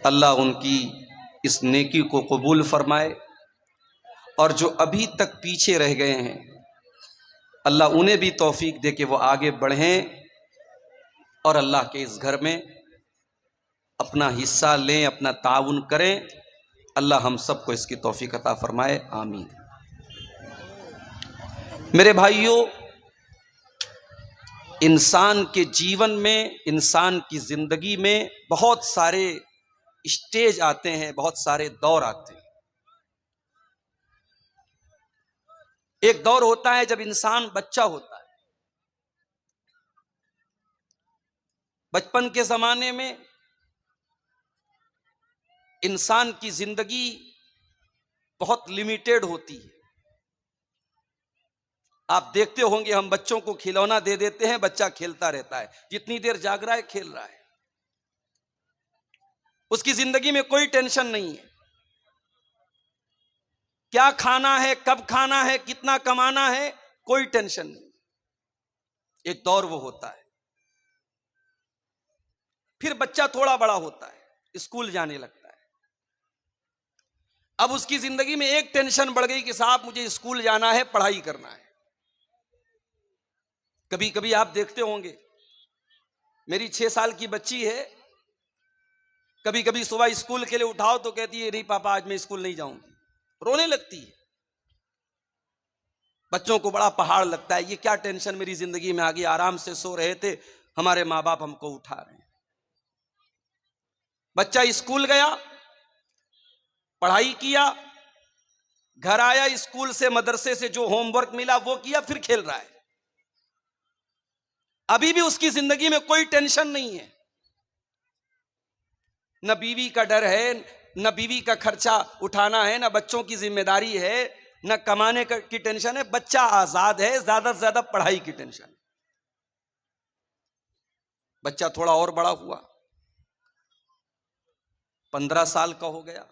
अल्लाह उनकी इस नेकी को कबूल फरमाए, और जो अभी तक पीछे रह गए हैं अल्लाह उन्हें भी तौफीक दे कि वो आगे बढ़ें और अल्लाह के इस घर में अपना हिस्सा लें, अपना ताउन करें। अल्लाह हम सबको इसकी तौफीक अता फरमाए, आमीन। मेरे भाइयों, इंसान के जीवन में, इंसान की जिंदगी में बहुत सारे स्टेज आते हैं, बहुत सारे दौर आते हैं। एक दौर होता है जब इंसान बच्चा होता है। बचपन के जमाने में इंसान की जिंदगी बहुत लिमिटेड होती है। आप देखते होंगे हम बच्चों को खिलौना दे देते हैं, बच्चा खेलता रहता है, जितनी देर जाग रहा है खेल रहा है। उसकी जिंदगी में कोई टेंशन नहीं है, क्या खाना है, कब खाना है, कितना कमाना है, कोई टेंशन नहीं। एक दौर वो होता है। फिर बच्चा थोड़ा बड़ा होता है, स्कूल जाने लगता है। अब उसकी जिंदगी में एक टेंशन बढ़ गई कि साहब मुझे स्कूल जाना है, पढ़ाई करना है। कभी कभी आप देखते होंगे, मेरी 6 साल की बच्ची है, कभी कभी सुबह स्कूल के लिए उठाओ तो कहती है नहीं पापा आज मैं स्कूल नहीं जाऊंगी, रोने लगती है। बच्चों को बड़ा पहाड़ लगता है, ये क्या टेंशन मेरी जिंदगी में आ गई, आराम से सो रहे थे, हमारे माँ बाप हमको उठा रहे हैं। बच्चा स्कूल गया, पढ़ाई किया, घर आया, स्कूल से मदरसे से जो होमवर्क मिला वो किया, फिर खेल रहा है। अभी भी उसकी जिंदगी में कोई टेंशन नहीं है, न बीवी का डर है, न बीवी का खर्चा उठाना है, न बच्चों की जिम्मेदारी है, न कमाने की टेंशन है। बच्चा आजाद है, ज्यादा से ज्यादा पढ़ाई की टेंशन है। बच्चा थोड़ा और बड़ा हुआ, 15 साल का हो गया,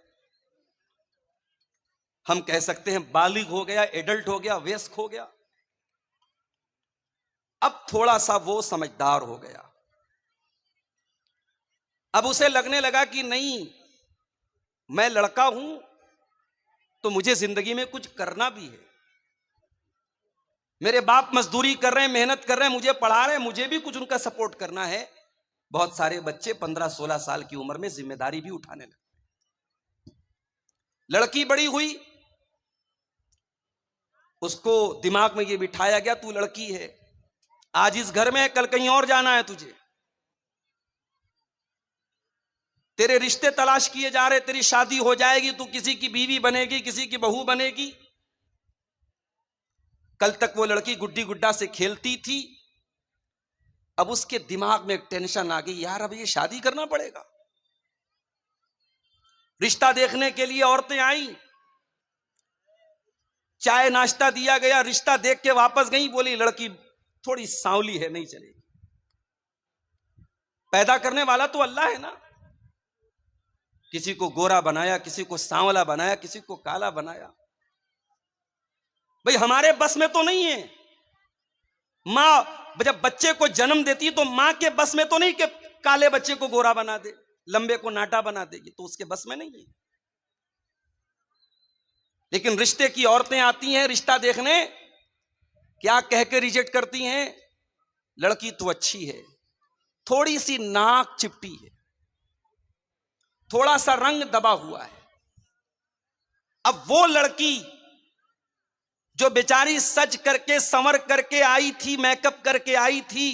हम कह सकते हैं बालिग हो गया, एडल्ट हो गया, वयस्क हो गया। अब थोड़ा सा वो समझदार हो गया। अब उसे लगने लगा कि नहीं, मैं लड़का हूं तो मुझे जिंदगी में कुछ करना भी है। मेरे बाप मजदूरी कर रहे हैं, मेहनत कर रहे हैं, मुझे पढ़ा रहे हैं, मुझे भी कुछ उनका सपोर्ट करना है। बहुत सारे बच्चे 15-16 साल की उम्र में जिम्मेदारी भी उठाने लगे। लड़की बड़ी हुई, उसको दिमाग में ये बिठाया गया तू लड़की है, आज इस घर में है, कल कहीं और जाना है तुझे, तेरे रिश्ते तलाश किए जा रहे, तेरी शादी हो जाएगी, तू किसी की बीवी बनेगी, किसी की बहू बनेगी। कल तक वो लड़की गुड्डी गुड्डा से खेलती थी, अब उसके दिमाग में एक टेंशन आ गई, यार अब ये शादी करना पड़ेगा। रिश्ता देखने के लिए औरतें आई, चाय नाश्ता दिया गया, रिश्ता देख के वापस गई, बोली लड़की थोड़ी सांवली है, नहीं चलेगी। पैदा करने वाला तो अल्लाह है ना, किसी को गोरा बनाया, किसी को सांवला बनाया, किसी को काला बनाया। भाई हमारे बस में तो नहीं है। मां जब बच्चे को जन्म देती है तो मां के बस में तो नहीं कि काले बच्चे को गोरा बना दे, लंबे को नाटा बना देगी, तो उसके बस में नहीं है। लेकिन रिश्ते की औरतें आती हैं रिश्ता देखने, क्या कह के रिजेक्ट करती हैं, लड़की तो अच्छी है, थोड़ी सी नाक चिपटी है, थोड़ा सा रंग दबा हुआ है। अब वो लड़की जो बेचारी सज करके संवर करके आई थी, मेकअप करके आई थी,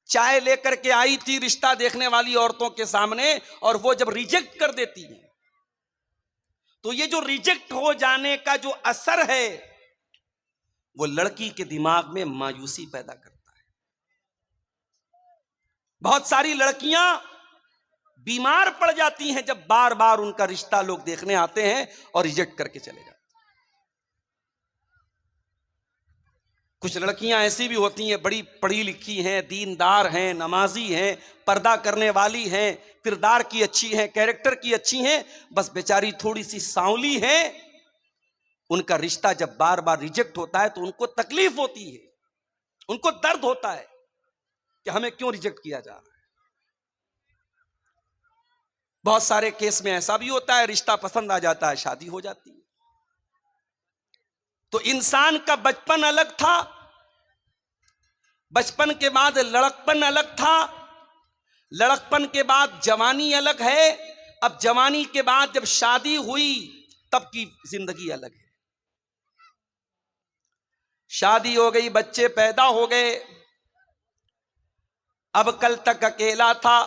चाय लेकर के आई थी रिश्ता देखने वाली औरतों के सामने, और वो जब रिजेक्ट कर देती है तो ये जो रिजेक्ट हो जाने का जो असर है वो लड़की के दिमाग में मायूसी पैदा करता है। बहुत सारी लड़कियां बीमार पड़ जाती हैं जब बार बार उनका रिश्ता लोग देखने आते हैं और रिजेक्ट करके चले जाते हैं। कुछ लड़कियां ऐसी भी होती हैं, बड़ी पढ़ी लिखी हैं, दीनदार हैं, नमाजी हैं, पर्दा करने वाली हैं, किरदार की अच्छी हैं, कैरेक्टर की अच्छी हैं, बस बेचारी थोड़ी सी सांवली है। उनका रिश्ता जब बार बार रिजेक्ट होता है तो उनको तकलीफ होती है, उनको दर्द होता है कि हमें क्यों रिजेक्ट किया जा रहा है। बहुत सारे केस में ऐसा भी होता है, रिश्ता पसंद आ जाता है, शादी हो जाती है। तो इंसान का बचपन अलग था, बचपन के बाद लड़कपन अलग था, लड़कपन के बाद जवानी अलग है, अब जवानी के बाद जब शादी हुई तब की जिंदगी अलग है। शादी हो गई, बच्चे पैदा हो गए, अब कल तक अकेला था,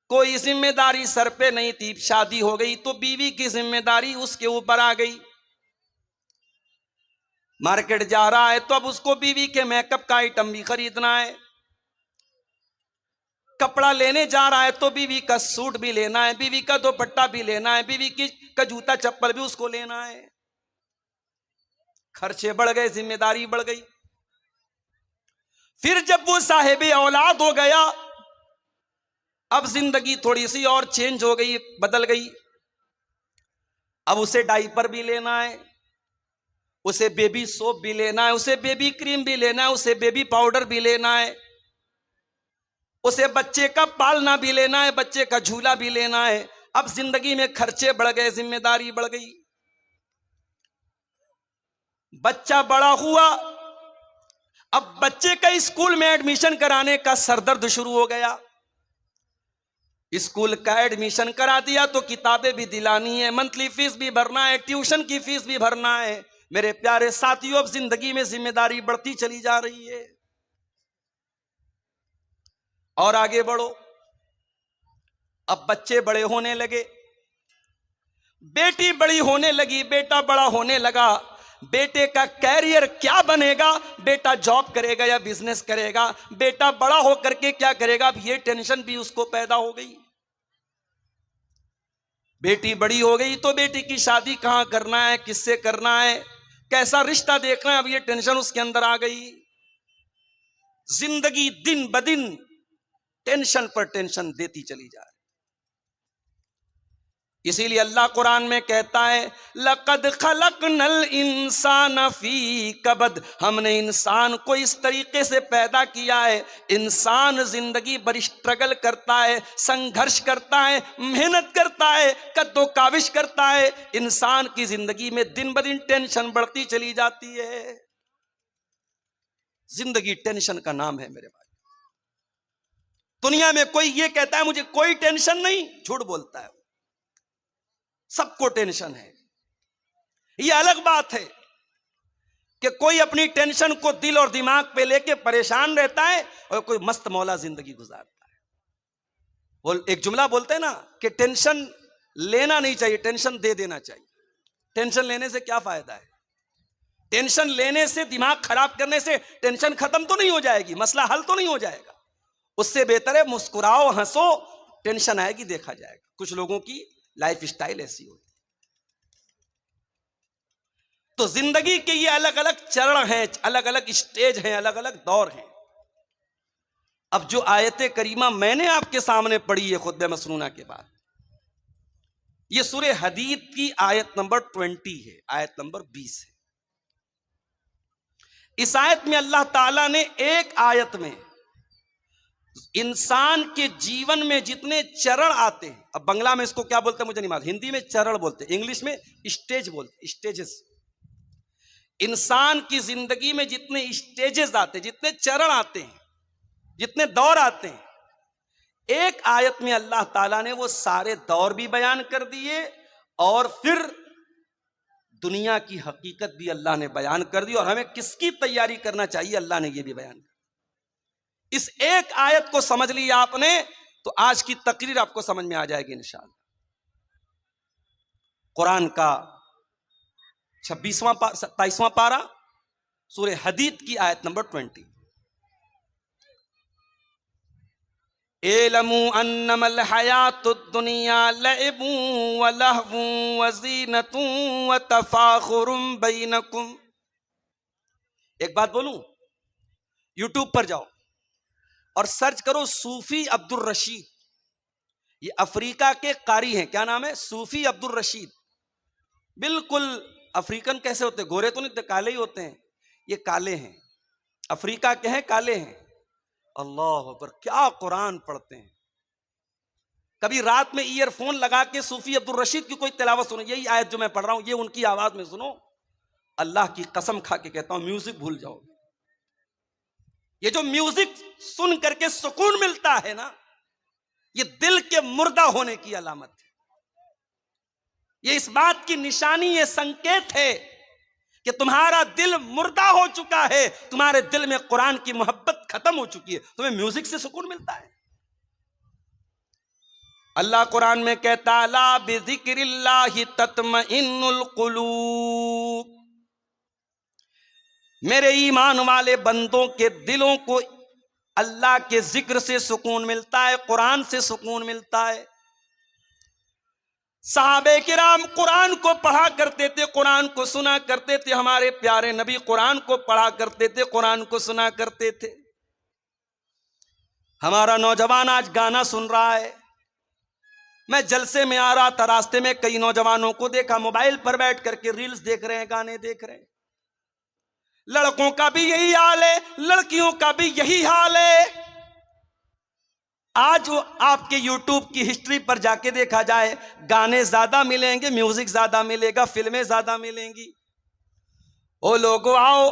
कोई जिम्मेदारी सर पे नहीं थी। शादी हो गई तो बीवी की जिम्मेदारी उसके ऊपर आ गई। मार्केट जा रहा है तो अब उसको बीवी के मेकअप का आइटम भी खरीदना है, कपड़ा लेने जा रहा है तो बीवी का सूट भी लेना है, बीवी का दुपट्टा भी लेना है, बीवी का जूता चप्पल भी उसको लेना है। खर्चे बढ़ गए, जिम्मेदारी बढ़ गई। फिर जब वो साहिब औलाद हो गया, अब जिंदगी थोड़ी सी और चेंज हो गई, बदल गई। अब उसे डाइपर भी लेना है, उसे बेबी सोप भी लेना है, उसे बेबी क्रीम भी लेना है, उसे बेबी पाउडर भी लेना है, उसे बच्चे का पालना भी लेना है, बच्चे का झूला भी लेना है। अब जिंदगी में खर्चे बढ़ गए, जिम्मेदारी बढ़ गई। बच्चा बड़ा हुआ, अब बच्चे का स्कूल में एडमिशन कराने का सरदर्द शुरू हो गया। स्कूल का एडमिशन करा दिया तो किताबें भी दिलानी है, मंथली फीस भी भरना है, ट्यूशन की फीस भी भरना है। मेरे प्यारे साथियों, अब जिंदगी में जिम्मेदारी बढ़ती चली जा रही है। और आगे बढ़ो, अब बच्चे बड़े होने लगे, बेटी बड़ी होने लगी, बेटा बड़ा होने लगा। बेटे का कैरियर क्या बनेगा, बेटा जॉब करेगा या बिजनेस करेगा, बेटा बड़ा होकर के क्या करेगा, अब ये टेंशन भी उसको पैदा हो गई। बेटी बड़ी हो गई तो बेटी की शादी कहां करना है, किससे करना है, कैसा रिश्ता देखना है, अब ये टेंशन उसके अंदर आ गई। जिंदगी दिन ब दिन टेंशन पर टेंशन देती चली जा रही। इसीलिए अल्लाह कुरान में कहता है, लक़द खलक़नल इंसान फी कबद, हमने इंसान को इस तरीके से पैदा किया है। इंसान जिंदगी भर स्ट्रगल करता है, संघर्ष करता है, मेहनत करता है, कद्दो काविश करता है। इंसान की जिंदगी में दिन ब दिन टेंशन बढ़ती चली जाती है। जिंदगी टेंशन का नाम है मेरे भाई। दुनिया में कोई ये कहता है मुझे कोई टेंशन नहीं, झूठ बोलता है। सबको टेंशन है। यह अलग बात है कि कोई अपनी टेंशन को दिल और दिमाग पे लेके परेशान रहता है और कोई मस्त मौला जिंदगी गुजारता है। वो एक जुमला बोलते हैं ना कि टेंशन लेना नहीं चाहिए, टेंशन दे देना चाहिए। टेंशन लेने से क्या फायदा है? टेंशन लेने से, दिमाग खराब करने से टेंशन खत्म तो नहीं हो जाएगी, मसला हल तो नहीं हो जाएगा। उससे बेहतर है मुस्कुराओ, हंसो, टेंशन आएगी देखा जाएगा। कुछ लोगों की लाइफ स्टाइल ऐसी होती है। तो जिंदगी के ये अलग अलग चरण हैं, अलग अलग स्टेज हैं, अलग अलग दौर हैं। अब जो आयत करीमा मैंने आपके सामने पढ़ी है खुतबे मसनूना के बाद, ये सूरह हदीद की आयत नंबर 20 है, आयत नंबर 20 है। इस आयत में अल्लाह ताला ने एक आयत में इंसान के जीवन में जितने चरण आते हैं, अब बंगला में इसको क्या बोलते हैं मुझे नहीं मालूम, हिंदी में चरण बोलते हैं, इंग्लिश में स्टेज बोलते, स्टेजेस। इंसान की जिंदगी में जितने स्टेजेस आते हैं, जितने चरण आते हैं, जितने दौर आते हैं, एक आयत में अल्लाह ताला ने वो सारे दौर भी बयान कर दिए और फिर दुनिया की हकीकत भी अल्लाह ने बयान कर दी और हमें किसकी तैयारी करना चाहिए अल्लाह ने ये भी बयान कर। इस एक आयत को समझ लिया आपने तो आज की तकरीर आपको समझ में आ जाएगी इंशाअल्लाह। कुरान का 27वां पारा, सूरह हदीद की आयत नंबर 20। एलमू अन्नमल हयातुद दुनिया लइबुन व लहवुन व ज़ीनतुन व तफाखुरुम बैनकुम। एक बात बोलूं, यूट्यूब पर जाओ और सर्च करो सूफी अब्दुल रशीद। ये अफ्रीका के कारी हैं, क्या नाम है? सूफी अब्दुल रशीद। बिल्कुल अफ्रीकन कैसे होते, गोरे तो नहीं, काले ही होते हैं। ये काले हैं, अफ्रीका के हैं, काले हैं। अल्लाह अकबर, क्या कुरान पढ़ते हैं, कभी रात में ईयरफोन लगा के सूफी अब्दुल रशीद की कोई तिलावत सुनो, यही आयत जो मैं पढ़ रहा हूं ये उनकी आवाज में सुनो, अल्लाह की कसम खा के कहता हूं म्यूजिक भूल जाओगे। ये जो म्यूजिक सुन करके सुकून मिलता है ना, ये दिल के मुर्दा होने की अलामत है। ये इस बात की निशानी, ये संकेत है कि तुम्हारा दिल मुर्दा हो चुका है, तुम्हारे दिल में कुरान की मोहब्बत खत्म हो चुकी है, तुम्हें म्यूजिक से सुकून मिलता है। अल्लाह कुरान में कहता है ला बिज़िक्रिल्लाहि तत्मइन्नुल कुलूब, मेरे ईमान वाले बंदों के दिलों को अल्लाह के जिक्र से सुकून मिलता है, कुरान से सुकून मिलता है। सहाबे किराम कुरान को पढ़ा करते थे, कुरान को सुना करते थे, हमारे प्यारे नबी कुरान को पढ़ा करते थे, कुरान को सुना करते थे। हमारा नौजवान आज गाना सुन रहा है। मैं जलसे में आ रहा था, रास्ते में कई नौजवानों को देखा मोबाइल पर बैठ करके रील्स देख रहे हैं, गाने देख रहे हैं। लड़कों का भी यही हाल है, लड़कियों का भी यही हाल है। आज वो आपके YouTube की हिस्ट्री पर जाके देखा जाए, गाने ज्यादा मिलेंगे, म्यूजिक ज्यादा मिलेगा, फिल्में ज्यादा मिलेंगी। ओ लोगों आओ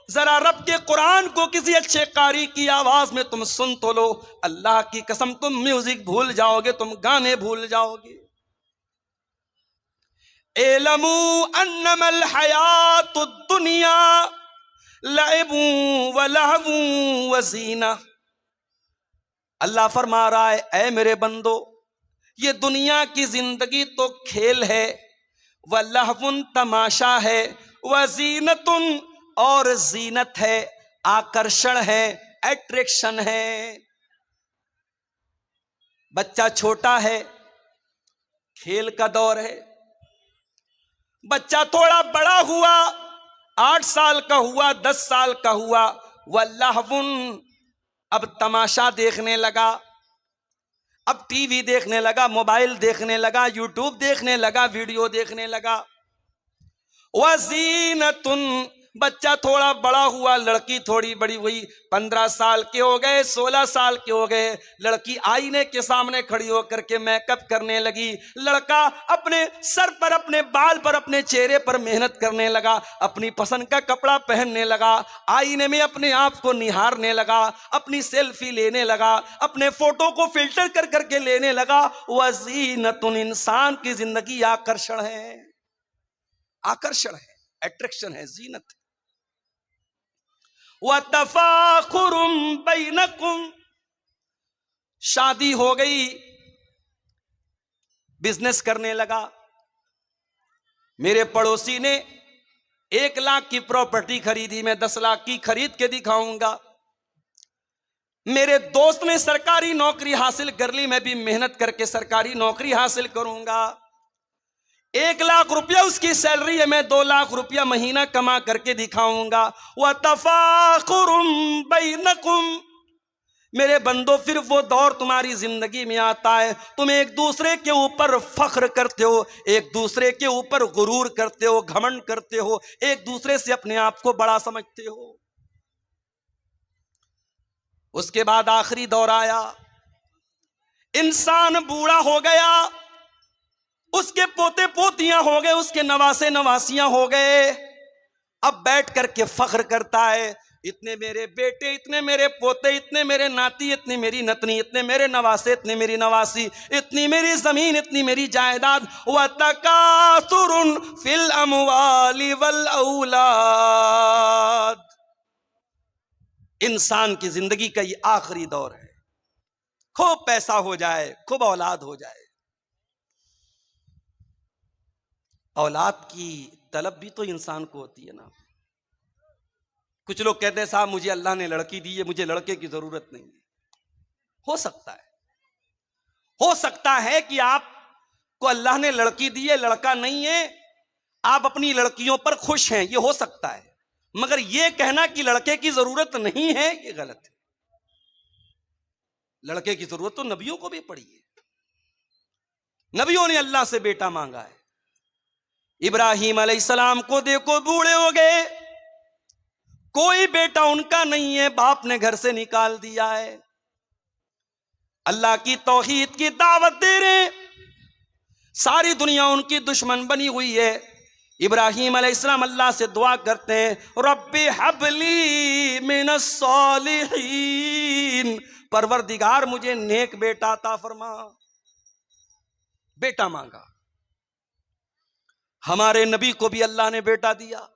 जरा रब के कुरान को किसी अच्छे कारी की आवाज में तुम सुन तो लो, अल्लाह की कसम तुम म्यूजिक भूल जाओगे, तुम गाने भूल जाओगे। एलमू अन्नमल हयातुद दुनिया लइबू व लहवू व ज़ीना, अल्लाह फरमा रहा है ऐ मेरे बंदो, ये दुनिया की जिंदगी तो खेल है, व लहवुन तमाशा है, व ज़ीनतुन और जीनत है, आकर्षण है, एट्रैक्शन है। बच्चा छोटा है, खेल का दौर है। बच्चा थोड़ा बड़ा हुआ, 8 साल का हुआ, 10 साल का हुआ, वल्लाहुन अब तमाशा देखने लगा, अब टीवी देखने लगा, मोबाइल देखने लगा, यूट्यूब देखने लगा, वीडियो देखने लगा। वज़ीनतुन बच्चा थोड़ा बड़ा हुआ, लड़की थोड़ी बड़ी हुई, 15 साल के हो गए, 16 साल के हो गए, लड़की आईने के सामने खड़ी होकर के मेकअप करने लगी, लड़का अपने सर पर, अपने बाल पर, अपने चेहरे पर मेहनत करने लगा, अपनी पसंद का कपड़ा पहनने लगा, आईने में अपने आप को निहारने लगा, अपनी सेल्फी लेने लगा, अपने फोटो को फिल्टर कर करके लेने लगा। वज़ीनतुन इंसान की जिंदगी आकर्षण है, आकर्षण है, अट्रैक्शन है, जीनत है। वतफाखुरुम बैनकुम, शादी हो गई, बिजनेस करने लगा। मेरे पड़ोसी ने 1 लाख की प्रॉपर्टी खरीदी, मैं 10 लाख की खरीद के दिखाऊंगा। मेरे दोस्त ने सरकारी नौकरी हासिल कर ली, मैं भी मेहनत करके सरकारी नौकरी हासिल करूंगा। 1 लाख रुपया उसकी सैलरी है, मैं 2 लाख रुपया महीना कमा करके दिखाऊंगा। व तफाखुरुम बैनकुम, मेरे बंदो फिर वो दौर तुम्हारी जिंदगी में आता है, तुम एक दूसरे के ऊपर फख्र करते हो, एक दूसरे के ऊपर गुरूर करते हो, घमंड करते हो, एक दूसरे से अपने आप को बड़ा समझते हो। उसके बाद आखिरी दौर आया, इंसान बूढ़ा हो गया, उसके पोते पोतियां हो गए, उसके नवासे नवासियां हो गए। अब बैठ करके फख्र करता है, इतने मेरे बेटे, इतने मेरे पोते, इतने मेरे नाती, इतनी मेरी नतनी, इतने मेरे नवासे, इतनी मेरी नवासी, इतनी मेरी जमीन, इतनी मेरी जायदाद। व तकासुरुन फिल अमवाली वल औलाद, इंसान की जिंदगी का ये आखिरी दौर है, खूब पैसा हो जाए, खूब औलाद हो जाए। औलाद की तलब भी तो इंसान को होती है ना। कुछ लोग कहते हैं साहब मुझे अल्लाह ने लड़की दी है, मुझे लड़के की जरूरत नहीं है। हो सकता है कि आपको अल्लाह ने लड़की दी है, लड़का नहीं है, आप अपनी लड़कियों पर खुश हैं, ये हो सकता है, मगर ये कहना कि लड़के की जरूरत नहीं है, ये गलत है। लड़के की जरूरत तो नबियों को भी पड़ी है, नबियों ने अल्लाह से बेटा मांगा है। इब्राहिम अलैहिस्सलाम को देखो, बूढ़े हो गए, कोई बेटा उनका नहीं है, बाप ने घर से निकाल दिया है। अल्लाह की तौहीद की दावत दे रहे हैं, सारी दुनिया उनकी दुश्मन बनी हुई है। इब्राहीम अलैहिस्सलाम अल्लाह से दुआ करते हैं, रब्बी हबली मिनस सालिहीन, परवरदिगार मुझे नेक बेटा अता फरमा। बेटा मांगा। हमारे नबी को भी अल्लाह ने बेटा दिया।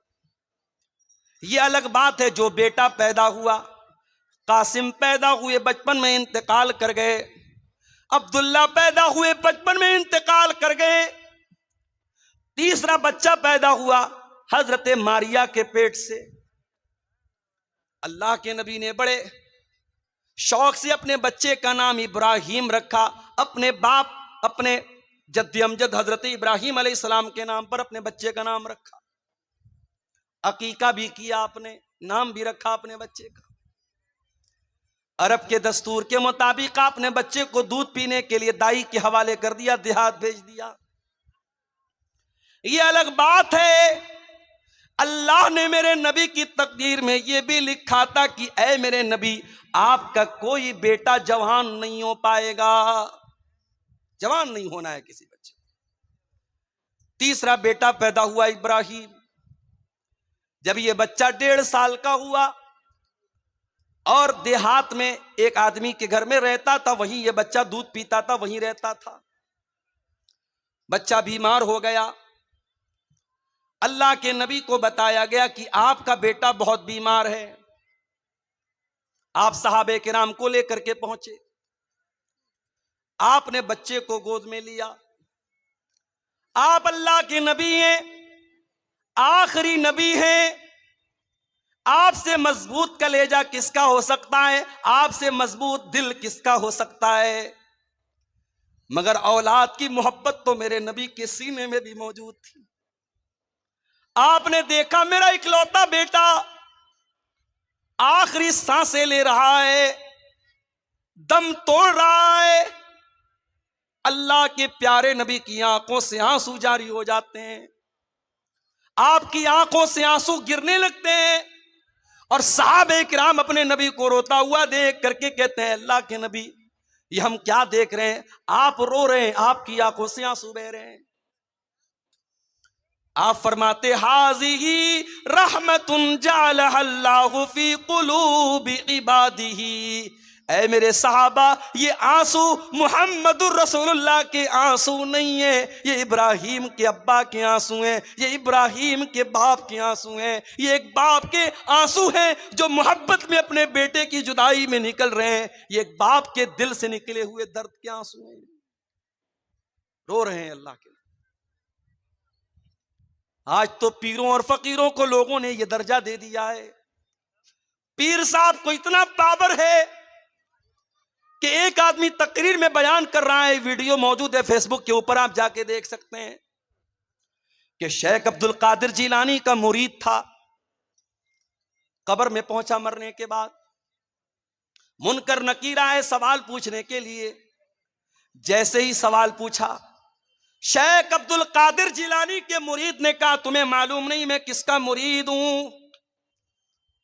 यह अलग बात है जो बेटा पैदा हुआ, कासिम पैदा हुए बचपन में इंतकाल कर गए, अब्दुल्ला पैदा हुए बचपन में इंतकाल कर गए, तीसरा बच्चा पैदा हुआ हजरत मारिया के पेट से। अल्लाह के नबी ने बड़े शौक से अपने बच्चे का नाम इब्राहीम रखा। अपने बाप, अपने जद्दी अमजद हजरत इब्राहीम अलैहिस्सलाम के नाम पर अपने बच्चे का नाम रखा। अकीका भी किया आपने, नाम भी रखा अपने बच्चे का। अरब के दस्तूर के मुताबिक आपने बच्चे को दूध पीने के लिए दाई के हवाले कर दिया, देहात भेज दिया। यह अलग बात है, अल्लाह ने मेरे नबी की तकदीर में यह भी लिखा था कि ऐ मेरे नबी, आपका कोई बेटा जवान नहीं हो पाएगा, जवान नहीं होना है किसी बच्चे को। तीसरा बेटा पैदा हुआ इब्राहीम। जब यह बच्चा 1.5 साल का हुआ और देहात में एक आदमी के घर में रहता था, वहीं यह बच्चा दूध पीता था, वहीं रहता था। बच्चा बीमार हो गया। अल्लाह के नबी को बताया गया कि आपका बेटा बहुत बीमार है। आप सहाबे किराम को लेकर के पहुंचे। आपने बच्चे को गोद में लिया। आप अल्लाह के नबी हैं, आखिरी नबी हैं। आपसे मजबूत कलेजा किसका हो सकता है, आपसे मजबूत दिल किसका हो सकता है। मगर औलाद की मोहब्बत तो मेरे नबी के सीने में भी मौजूद थी। आपने देखा मेरा इकलौता बेटा आखिरी सांसें ले रहा है, दम तोड़ रहा है। अल्लाह के प्यारे नबी की आंखों से आंसू जारी हो जाते हैं, आपकी आंखों से आंसू गिरने लगते हैं। और सहाबे किराम अपने नबी को रोता हुआ देख करके कहते हैं, अल्लाह के नबी, ये हम क्या देख रहे हैं, आप रो रहे हैं, आपकी आंखों से आंसू बह रहे हैं। आप फरमाते, हाज़िही रहमतुन जअलहल्लाहु फी कुलूबि इबादिही। ऐ मेरे सहाबा, ये आंसू मुहम्मदुर रसूलुल्लाह के आंसू नहीं है, ये इब्राहीम के अब्बा के आंसू हैं, ये इब्राहीम के बाप के आंसू हैं। ये एक बाप के आंसू हैं जो मोहब्बत में अपने बेटे की जुदाई में निकल रहे हैं। ये एक बाप के दिल से निकले हुए दर्द के आंसू हैं, रो रहे हैं अल्लाह के। आज तो पीरों और फकीरों को लोगों ने यह दर्जा दे दिया है। पीर साहब को इतना पावर है कि एक आदमी तकरीर में बयान कर रहा है, वीडियो मौजूद है फेसबुक के ऊपर, आप जाके देख सकते हैं, कि शेख अब्दुल कादिर जिलानी का मुरीद था। कब्र में पहुंचा मरने के बाद, मुनकर नकीर आए सवाल पूछने के लिए। जैसे ही सवाल पूछा, शेख अब्दुल कादिर जिलानी के मुरीद ने कहा, तुम्हें मालूम नहीं मैं किसका मुरीद हूं?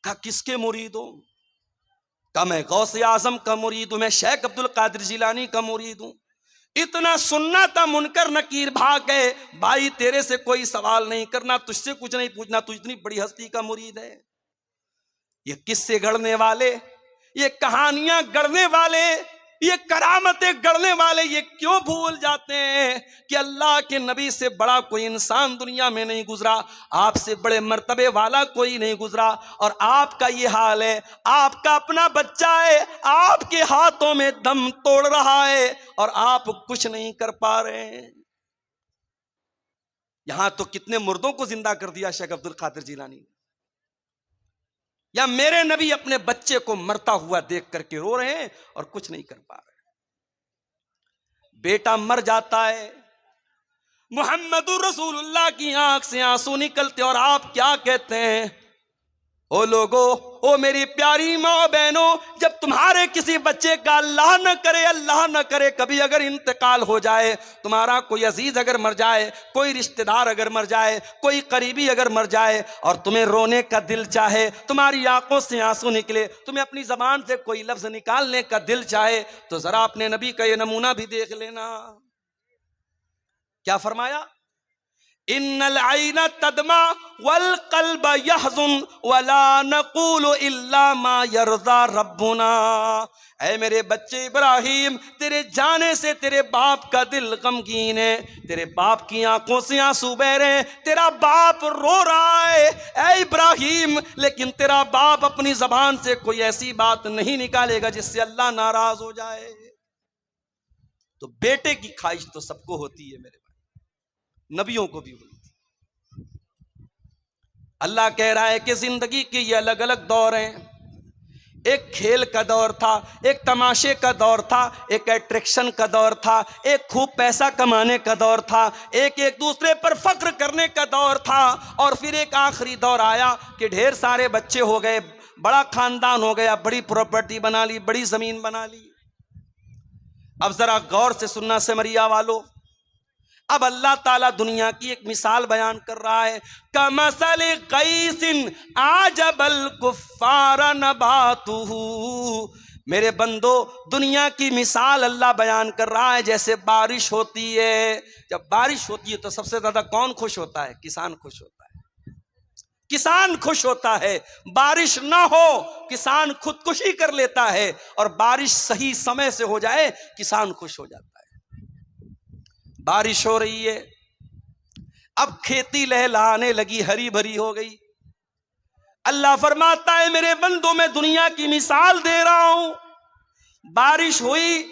कहा किसके मुरीद हूं? कहा मैं गौसे आजम का मुरीद हूं, मैं शेख अब्दुल कादिर जिलानी का मुरीद हूं। इतना सुनना था, मुनकर नकीर भाग गए। भाई तेरे से कोई सवाल नहीं करना, तुझसे कुछ नहीं पूछना, तू इतनी बड़ी हस्ती का मुरीद है। ये किस्से गढ़ने वाले, ये कहानियां गढ़ने वाले, ये करामतें गढ़ने वाले, ये क्यों भूल जाते हैं कि अल्लाह के नबी से बड़ा कोई इंसान दुनिया में नहीं गुजरा, आपसे बड़े मर्तबे वाला कोई नहीं गुजरा। और आपका ये हाल है, आपका अपना बच्चा है, आपके हाथों में दम तोड़ रहा है और आप कुछ नहीं कर पा रहे हैं। यहां तो कितने मुर्दों को जिंदा कर दिया शेख अब्दुल कादिर जिलानी। या मेरे नबी अपने बच्चे को मरता हुआ देख करके रो रहे हैं और कुछ नहीं कर पा रहे। बेटा मर जाता है, मुहम्मदुर रसूलुल्लाह की आंख से आंसू निकलते और आप क्या कहते हैं, ओ लोगो, ओ मेरी प्यारी माँ बहनों, जब तुम्हारे किसी बच्चे का अल्लाह न करे कभी अगर इंतकाल हो जाए, तुम्हारा कोई अजीज अगर मर जाए, कोई रिश्तेदार अगर मर जाए, कोई करीबी अगर मर जाए और तुम्हें रोने का दिल चाहे, तुम्हारी आंखों से आंसू निकले, तुम्हें अपनी जबान से कोई लफ्ज निकालने का दिल चाहे, तो जरा अपने नबी का ये नमूना भी देख लेना। क्या फरमाया? इन्नल आइना तदमा वल कल्ब यहज़ुन वला नक़ूलु इल्ला मा यरज़ा रब्बुना। ऐ मेरे बच्चे इब्राहिम, तेरे जाने से तेरे बाप का दिल गमगीन है, तेरे बाप की आंखों से आंसू बह रहे हैं, तेरा बाप रो रहा है ऐ इब्राहिम, लेकिन तेरा बाप अपनी जबान से कोई ऐसी बात नहीं निकालेगा जिससे अल्लाह नाराज हो जाए। तो बेटे की ख्वाहिश तो सबको होती है मेरे भाई, नबियों को भी हुई। अल्लाह कह रहा है कि जिंदगी के ये अलग अलग दौर हैं। एक खेल का दौर था, एक तमाशे का दौर था, एक अट्रैक्शन का दौर था, एक खूब पैसा कमाने का दौर था, एक दूसरे पर फक्र करने का दौर था, और फिर एक आखिरी दौर आया कि ढेर सारे बच्चे हो गए, बड़ा खानदान हो गया, बड़ी प्रॉपर्टी बना ली, बड़ी जमीन बना ली। अब जरा गौर से सुनना सिमरिया वालों, अब अल्लाह ताला दुनिया की एक मिसाल बयान कर रहा है। कमसल गैसिन आजबल कुफ्फार नबातुहु। मेरे बंदो, दुनिया की मिसाल अल्लाह बयान कर रहा है जैसे बारिश होती है। जब बारिश होती है तो सबसे ज्यादा कौन खुश होता है? किसान खुश होता है। किसान खुश होता है। बारिश ना हो किसान खुदकुशी कर लेता है, और बारिश सही समय से हो जाए किसान खुश हो जाता है। बारिश हो रही है, अब खेती लहलहाने लगी, हरी भरी हो गई। अल्लाह फरमाता है मेरे बंदों, मैं दुनिया की मिसाल दे रहा हूं। बारिश हुई,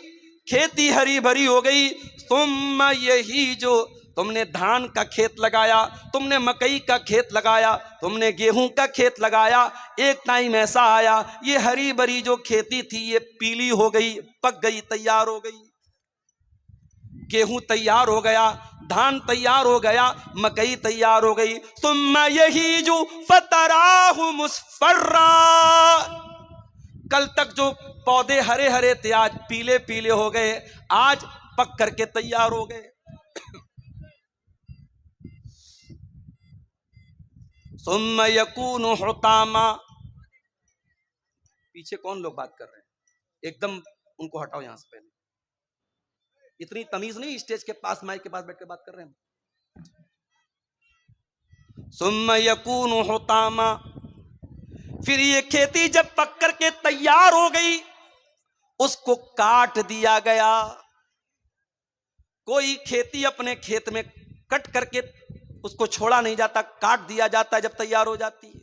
खेती हरी भरी हो गई। तुम यही जो तुमने धान का खेत लगाया, तुमने मकई का खेत लगाया, तुमने गेहूं का खेत लगाया, एक टाइम ऐसा आया ये हरी भरी जो खेती थी ये पीली हो गई, पक गई, तैयार हो गई। गेहूं तैयार हो गया, धान तैयार हो गया, मकई तैयार हो गई। सुम्मा यही जो फतराहु मुस्फर्रा, कल तक जो पौधे हरे हरे थे आज पीले पीले हो गए, आज पक करके तैयार हो गए। सुम्मा यकूनु हुतामा। पीछे कौन लोग बात कर रहे हैं? एकदम उनको हटाओ यहां से पहले। इतनी तमीज नहीं, स्टेज के पास माइक के पास बैठ के बात कर रहे हैं। सुम्मा यकूनु हुतामा, फिर ये खेती जब पक करके तैयार हो गई उसको काट दिया गया। कोई खेती अपने खेत में कट करके उसको छोड़ा नहीं जाता, काट दिया जाता है जब तैयार हो जाती है।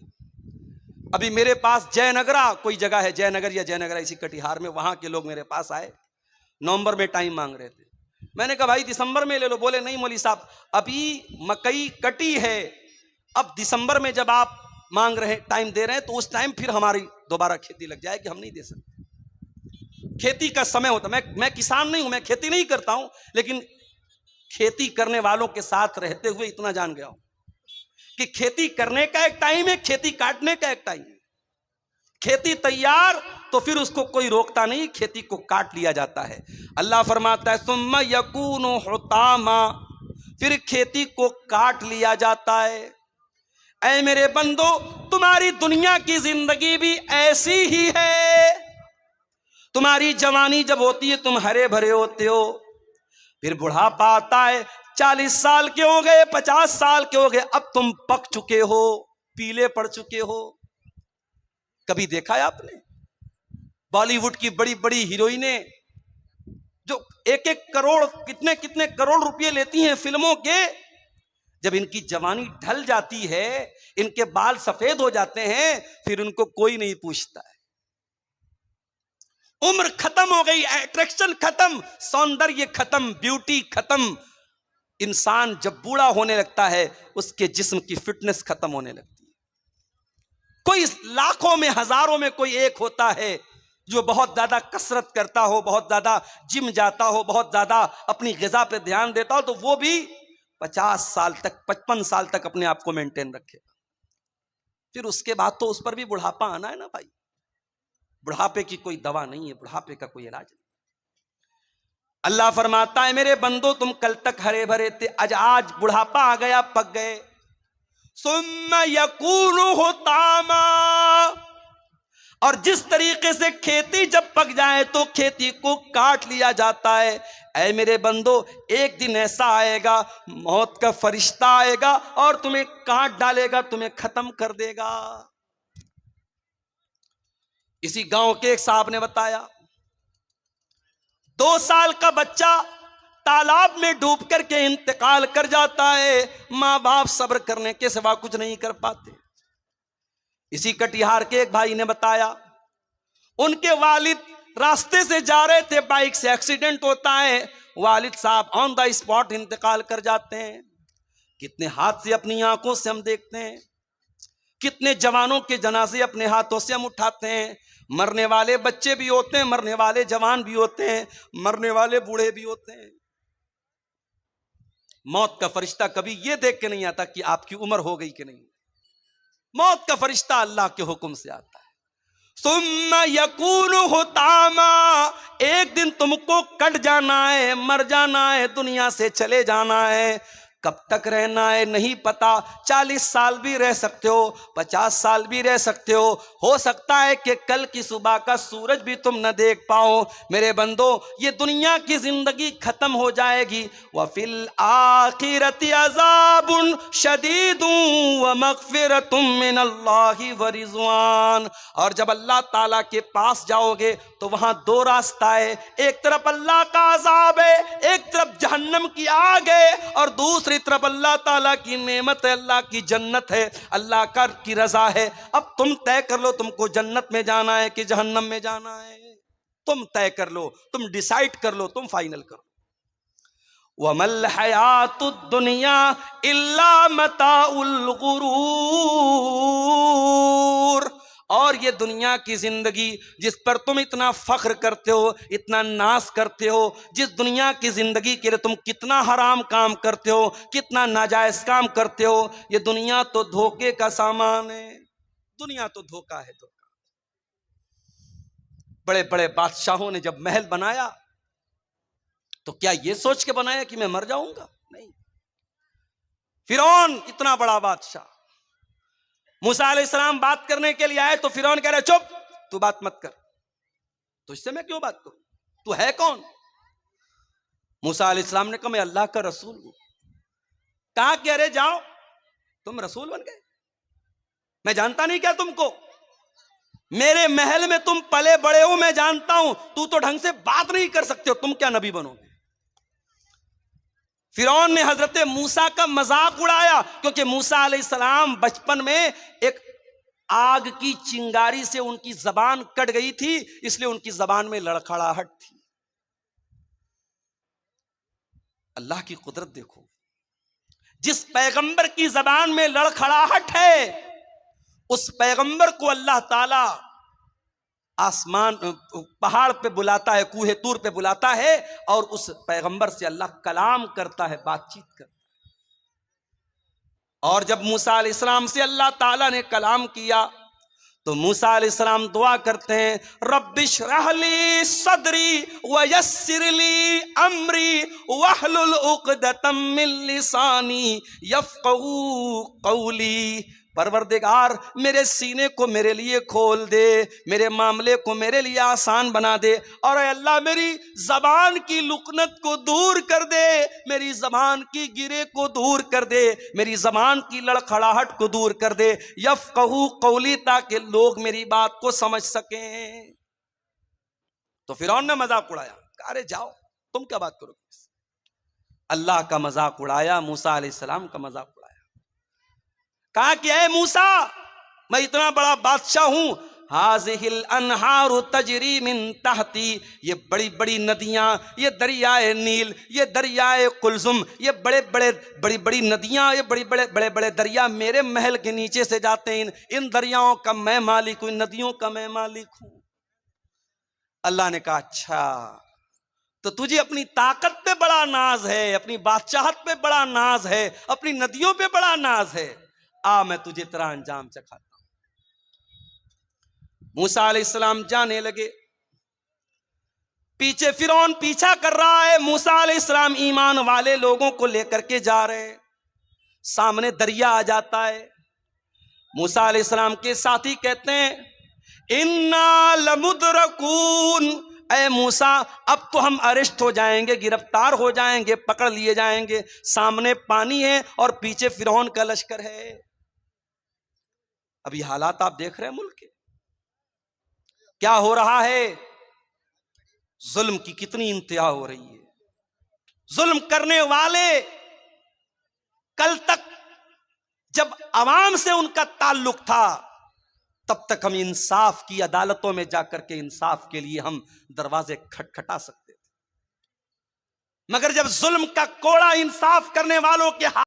अभी मेरे पास जयनगरा कोई जगह है, जयनगर या जयनगरा इसी कटिहार में, वहां के लोग मेरे पास आए, नवंबर में टाइम मांग रहे थे। मैंने कहा भाई दिसंबर में ले लो। बोले नहीं मौली साहब, अभी मकई कटी है, अब दिसंबर में जब आप मांग रहे टाइम दे रहे हैं तो उस टाइम फिर हमारी दोबारा खेती लग जाएगी, हम नहीं दे सकते। खेती का समय होता। मैं किसान नहीं हूं, मैं खेती नहीं करता हूं, लेकिन खेती करने वालों के साथ रहते हुए इतना जान गया हूं कि खेती करने का एक टाइम है, खेती काटने का एक टाइम है। खेती तैयार तो फिर उसको कोई रोकता नहीं, खेती को काट लिया जाता है। अल्लाह फरमाता है सुम्मा यकूनु हुतामा, फिर खेती को काट लिया जाता है। ऐ मेरे बंदो, तुम्हारी दुनिया की जिंदगी भी ऐसी ही है। तुम्हारी जवानी जब होती है तुम हरे भरे होते हो, फिर बुढ़ापा आता है, 40 साल के हो गए, 50 साल के हो गए, अब तुम पक चुके हो, पीले पड़ चुके हो। कभी देखा है आपने बॉलीवुड की बड़ी बड़ी हीरोइनें जो एक एक करोड़ कितने कितने करोड़ रुपए लेती हैं फिल्मों के, जब इनकी जवानी ढल जाती है, इनके बाल सफेद हो जाते हैं, फिर उनको कोई नहीं पूछता है। उम्र खत्म हो गई, अट्रैक्शन खत्म, सौंदर्य खत्म, ब्यूटी खत्म। इंसान जब बूढ़ा होने लगता है उसके जिस्म की फिटनेस खत्म होने लगती है। कोई लाखों में हजारों में कोई एक होता है जो बहुत ज्यादा कसरत करता हो, बहुत ज्यादा जिम जाता हो, बहुत ज्यादा अपनी ग़िज़ा पे ध्यान देता हो, तो वो भी 50 साल तक 55 साल तक अपने आप को मेंटेन रखेगा। फिर उसके बाद तो उस पर भी बुढ़ापा आना है ना भाई। बुढ़ापे की कोई दवा नहीं है, बुढ़ापे का कोई इलाज नहीं। अल्लाह फरमाता है मेरे बंदो तुम कल तक हरे भरे थे, आज बुढ़ापा आ गया, पक गए। सुम्मा यकूनु हुतामा, और जिस तरीके से खेती जब पक जाए तो खेती को काट लिया जाता है, ऐ मेरे बंदो एक दिन ऐसा आएगा, मौत का फरिश्ता आएगा और तुम्हें काट डालेगा, तुम्हें खत्म कर देगा। इसी गांव के एक साहब ने बताया 2 साल का बच्चा तालाब में डूब करके इंतकाल कर जाता है, मां बाप सब्र करने के सिवा कुछ नहीं कर पाते। इसी कटिहार के एक भाई ने बताया उनके वालिद रास्ते से जा रहे थे, बाइक से एक्सीडेंट होता है, वालिद साहब ऑन द स्पॉट इंतकाल कर जाते हैं। कितने हाथ से अपनी आंखों से हम देखते हैं, कितने जवानों के जनाजे अपने हाथों से हम उठाते हैं। मरने वाले बच्चे भी होते हैं, मरने वाले जवान भी होते हैं, मरने वाले बूढ़े भी होते हैं। मौत का फरिश्ता कभी यह देख के नहीं आता कि आपकी उम्र हो गई कि नहीं। मौत का फरिश्ता अल्लाह के हुक्म से आता है। सुम्मा यकूनु हुतामा, एक दिन तुमको कट जाना है, मर जाना है, दुनिया से चले जाना है। कब तक रहना है नहीं पता, 40 साल भी रह सकते हो, 50 साल भी रह सकते हो सकता है कि कल की सुबह का सूरज भी तुम न देख पाओ। मेरे बंदो ये दुनिया की जिंदगी खत्म हो जाएगी। वफिल आखिरति अज़ाबुन शदीदुन व मग़फ़िरतुम मिनल्लाहि व रिज़वान, और जब अल्लाह ताला के पास जाओगे तो वहां 2 रास्ता है, एक तरफ अल्लाह का अज़ाब है, एक तरफ जहन्नम की आग है, और दूसरी तरफ अल्लाह ताला की नेमत है, अल्लाह की जन्नत है, अल्लाह की रजा है। अब तुम तय कर लो तुमको जन्नत में जाना है कि जहन्नम में जाना है। तुम तय कर लो, तुम डिसाइड कर लो, तुम फाइनल करो। वमल हयातुद दुनिया इल्ला मताउल गुरूर, और ये दुनिया की जिंदगी जिस पर तुम इतना फख्र करते हो, इतना नाज करते हो, जिस दुनिया की जिंदगी के लिए तुम कितना हराम काम करते हो, कितना नाजायज काम करते हो, ये दुनिया तो धोखे का सामान है। दुनिया तो धोखा है, धोखा। बड़े बड़े बादशाहों ने जब महल बनाया तो क्या ये सोच के बनाया कि मैं मर जाऊंगा? नहीं। फिरौन इतना बड़ा बादशाह, मूसा अलैहिस्सलाम बात करने के लिए आए तो फिरौन कह रहे चुप, तू बात मत कर। तो इससे मैं क्यों बात करूं, तू है कौन? मूसा अलैहिस्सलाम ने कहा मैं अल्लाह का रसूल हूं। कहा कि अरे जाओ, तुम रसूल बन गए, मैं जानता नहीं क्या तुमको, मेरे महल में तुम पले बड़े हो, मैं जानता हूं, तू तो ढंग से बात नहीं कर सकते हो, तुम क्या नबी बनोगे? फिरौन ने हजरत मूसा का मजाक उड़ाया, क्योंकि मूसा अलैहिस्सलाम बचपन में एक आग की चिंगारी से उनकी जबान कट गई थी, इसलिए उनकी जबान में लड़खड़ाहट थी। अल्लाह की कुदरत देखो, जिस पैगंबर की जबान में लड़खड़ाहट है, उस पैगंबर को अल्लाह ताला आसमान पहाड़ पे बुलाता है, कूहे तूर पे बुलाता है, और उस पैगंबर से अल्लाह कलाम करता है, बातचीत करता है। और जब मूसा अलैहिस्सलाम से अल्लाह ताला ने कलाम किया तो मूसा अलैहिस्सलाम दुआ करते हैं, रब्बिश्रह ली सदरी व यस्सिर ली अमरी वहलुल उक़दतम मिन लिसानी यफ़क़हू क़ौली। परवरदिगार मेरे सीने को मेरे लिए खोल दे, मेरे मामले को मेरे लिए आसान बना दे, और अल्लाह मेरी जबान की लुकनत को दूर कर दे, मेरी जबान की गिरे को दूर कर दे, मेरी जबान की लड़खड़ाहट को दूर कर दे, यफ़क़हू क़ौली, ताकि लोग मेरी बात को समझ सकें। तो फिरौन ने मजाक उड़ाया, अरे जाओ, तुम क्या बात करोगे? अल्लाह का मजाक उड़ाया, मूसा अलैहिस्सलाम का मजाक उड़ाया। कहा कि ऐ मूसा, मैं इतना बड़ा बादशाह हूं, हाज़िहिल अनहारु तजरी मिन तहती, ये बड़ी बड़ी नदियां, ये दरियाए नील, ये दरियाए कुलजुम, ये बड़े बड़े बड़ी बड़ी नदियां, ये बड़ी बड़े बड़े बड़े दरिया मेरे महल के नीचे से जाते हैं, इन दरियाओं का मैं मालिक हूं, इन नदियों का मैं मालिक हूं। अल्लाह ने कहा अच्छा, तो तुझे अपनी ताकत पे बड़ा नाज है, अपनी बादशाहत पे बड़ा नाज है, अपनी नदियों पे बड़ा नाज है, आ मैं तुझे तेरा अंजाम चखाता हूं। मूसा अलैहिस्सलाम जाने लगे। पीछे फिरौन पीछा कर रहा है, मूसा अलैहिस्सलाम ईमान वाले लोगों को लेकर के जा रहे हैं। सामने दरिया आ जाता है। मूसा अलैहिस्सलाम के साथी कहते हैं इन्ना लमुदरकून, ऐ मूसा अब तो हम अरेस्ट हो जाएंगे, गिरफ्तार हो जाएंगे, पकड़ लिए जाएंगे। सामने पानी है और पीछे फिरौन का लश्कर है। अभी हालात आप देख रहे हैं मुल्क के, क्या हो रहा है। जुल्म की कितनी इंतहा हो रही है। जुल्म करने वाले कल तक जब अवाम से उनका ताल्लुक था तब तक हम इंसाफ की अदालतों में जाकर के इंसाफ के लिए हम दरवाजे खटखटा सकते थे, मगर जब जुल्म का कोड़ा इंसाफ करने वालों के